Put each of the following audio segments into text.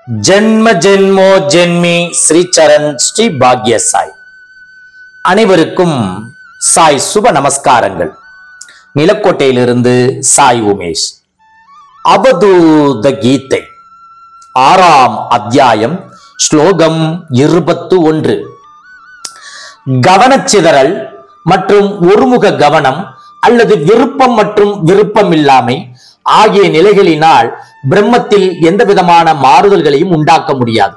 ஜென்ம ஜென்மோ ஜென்மி ஸ்ரீ சரண் ஸ்ரீ பாக்ய சாய். அனைவருக்கும் சாய் சுப நமஸ்காரங்கள். நிலக்கோட்டையிலிருந்து சாய் உமேஷ். அவதூத கீதை 6ஆம் அத்தியாயம் ஸ்லோகம் 21. கவனச்சிதறல் மற்றும் ஒருமுக கவனம் அல்லது விருப்பம் மற்றும் விருப்பமில்லாமை ஆகிய நிலைகளினால் பிரம்மத்தில் எந்த விதமான மாறுதல்களையும் உண்டாக்க முடியாது.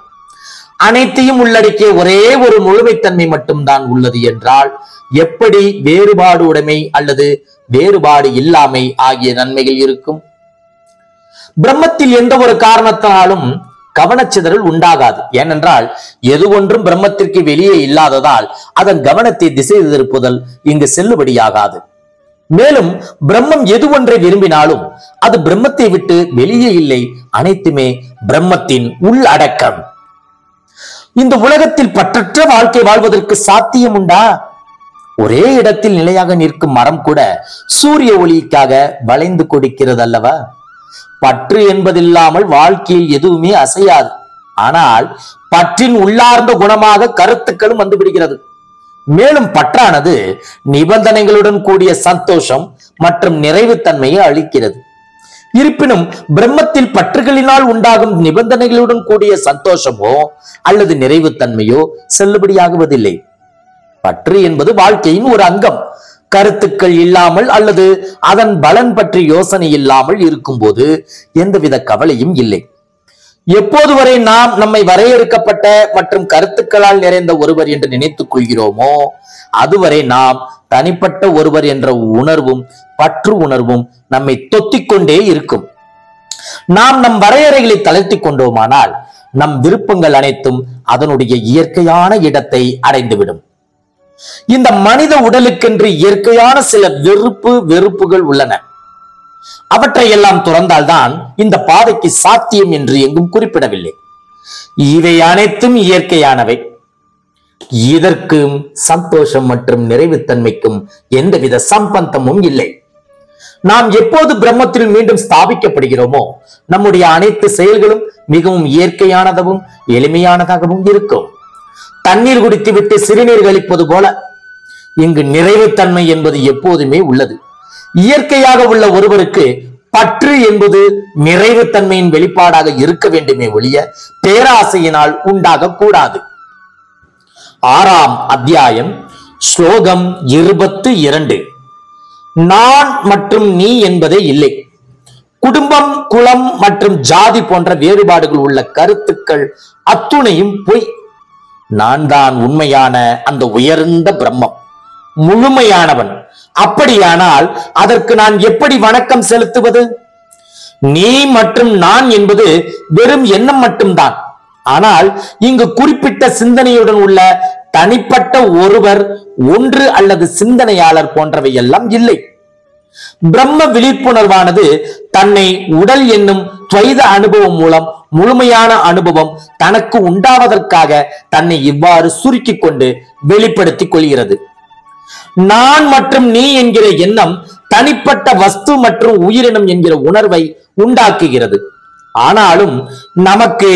அனைத்தையும் உள்ளடக்கிய ஒரே ஒரு முழுமைத்தன்மை மட்டும்தான் உள்ளது என்றால் எப்படி வேறுபாடு உடைமை அல்லது வேறுபாடு இல்லாமை ஆகிய நன்மைகள் இருக்கும்? பிரம்மத்தில் எந்த ஒரு காரணத்தினாலும் கவனச்சிதறல் உண்டாகாது. ஏனென்றால் எது ஒன்றும் பிரம்மத்திற்கு வெளியே இல்லாததால் அதன் கவனத்தை திசை திருப்புதல் இங்கு செல்லுபடியாகாது. மேலும் பிரம்மம் எது ஒன்றை விரும்பினாலும் அது பிரம்மத்தை விட்டு வெளியே இல்லை, அனைத்துமே பிரம்மத்தின் உள்ளடக்கம். இந்த உலகத்தில் பற்றற்ற வாழ்க்கை வாழ்வதற்கு சாத்தியம் உண்டா? ஒரே இடத்தில் நிலையாக நிற்கும் மரம் கூட சூரிய ஒளிக்காக வளைந்து கொடுக்கிறது அல்லவா? பற்று என்பதில்லாமல் வாழ்க்கையில் எதுவுமே அசையாது. ஆனால் பற்றின் உள்ளார்ந்த குணமாக கருத்துக்களும் வந்துவிடுகிறது. மேலும் பற்றானது நிபந்தனைகளுடன் கூடிய சந்தோஷம் மற்றும் நிறைவுத்தன்மையை அளிக்கிறது. இருப்பினும் பிரம்மத்தில் பற்றுகளினால் உண்டாகும் நிபந்தனைகளுடன் கூடிய சந்தோஷமோ அல்லது நிறைவுத்தன்மையோ செல்லுபடியாகுவதில்லை. பற்று என்பது வாழ்க்கையின் ஒரு அங்கம். கருத்துக்கள் இல்லாமல் அல்லது அதன் பலன் பற்றி யோசனை இல்லாமல் இருக்கும்போது எந்தவித கவலையும் இல்லை. எப்போது வரை நாம் நம்மை வரையறுக்கப்பட்ட மற்றும் கருத்துக்களால் நிறைந்த ஒருவர் என்று நினைத்துக் கொள்கிறோமோ அதுவரை நாம் தனிப்பட்ட ஒருவர் என்ற உணர்வும் பற்று உணர்வும் நம்மை தொத்திக்கொண்டே இருக்கும். நாம் நம் வரையறைகளை தளர்த்தி கொண்டோமானால் நம் விருப்பங்கள் அனைத்தும் அதனுடைய இயற்கையான இடத்தை அடைந்துவிடும். இந்த மனித உடலுக்கென்று இயற்கையான சில வெறுப்புகள் உள்ளன. அவற்றை எல்லாம் துறந்தால்தான் இந்த பாதைக்கு சாத்தியம் என்று எங்கும் குறிப்பிடவில்லை. இவை அனைத்தும் இயற்கையானவை. இதற்கும் சந்தோஷம் மற்றும் நிறைவுத்தன்மைக்கும் எந்தவித சம்பந்தமும் இல்லை. நாம் எப்போது பிரம்மத்தில் மீண்டும் ஸ்தாபிக்கப்படுகிறோமோ நம்முடைய அனைத்து செயல்களும் மிகவும் இயற்கையானதாகவும் எளிமையானதாகவும் இருக்கும். தண்ணீர் குடித்துவிட்டு சிறுநீர் கழிப்பது போல இங்கு நிறைவுத்தன்மை என்பது எப்போதுமே உள்ளது. இயற்கையாக உள்ள ஒருவருக்கு பற்று என்பது நிறைவுத்தன்மையின் வெளிப்பாடாக இருக்க வேண்டுமே ஒழிய பேராசையினால் உண்டாக கூடாது. 6ஆம் அத்தியாயம் ஸ்லோகம் 22. நான் மற்றும் நீ என்பதே இல்லை. குடும்பம், குலம் மற்றும் ஜாதி போன்ற வேறுபாடுகள் உள்ள கருத்துக்கள் அத்துணையும் பொய். நான் தான் உண்மையான அந்த உயர்ந்த பிரம்மம், முழுமையானவன். அப்படியானால் அதற்கு நான் எப்படி வணக்கம் செலுத்துவது? நீ மற்றும் நான் என்பது வெறும் எண்ணம் மட்டும்தான். ஆனால் இங்கு குறிப்பிட்ட சிந்தனையுடன் உள்ள தனிப்பட்ட ஒருவர், ஒன்று அல்லது சிந்தனையாளர் போன்றவை எல்லாம் இல்லை. பிரம்ம விழிப்புணர்வானது தன்னை உடல் என்னும் துவைத அனுபவம் மூலம் முழுமையான அனுபவம் தனக்கு உண்டாவதற்காக தன்னை இவ்வாறு சுருக்கிக் கொண்டு வெளிப்படுத்திக் கொள்கிறது. நான் மற்றும் நீ என்கிற எண்ணம் தனிப்பட்ட வஸ்து மற்றும் உயிரினம் என்கிற உணர்வை உண்டாக்குகிறது. ஆனாலும் நமக்கு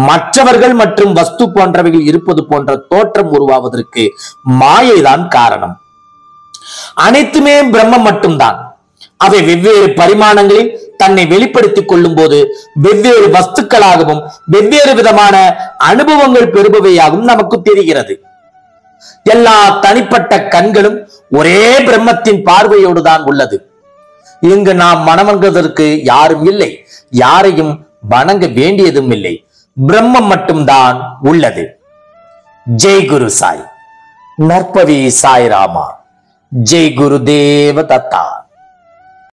மற்றவர்கள் மற்றும் வஸ்து போன்றவைகள் இருப்பது போன்ற தோற்றம் உருவாவதற்கு மாயைதான் காரணம். அனைத்துமே பிரம்மம் மட்டும்தான். அவை வெவ்வேறு பரிமாணங்களில் தன்னை வெளிப்படுத்திக் கொள்ளும் போது வெவ்வேறு வஸ்துக்களாகவும் வெவ்வேறு விதமான அனுபவங்கள் பெறுபவையாகவும் நமக்கு தெரிகிறது. எல்லா தனிப்பட்ட கண்களும் ஒரே பிரம்மத்தின் பார்வையோடு தான் உள்ளது. இங்கு நாம் வணங்குவதற்கு யாரும் இல்லை, யாரையும் வணங்க வேண்டியதும் இல்லை. பிரம்மம் மட்டும்தான் உள்ளது. ஜெய் குரு சாய். நற்பவி சாய் ராமா. ஜெய் குரு தேவ தத்தா.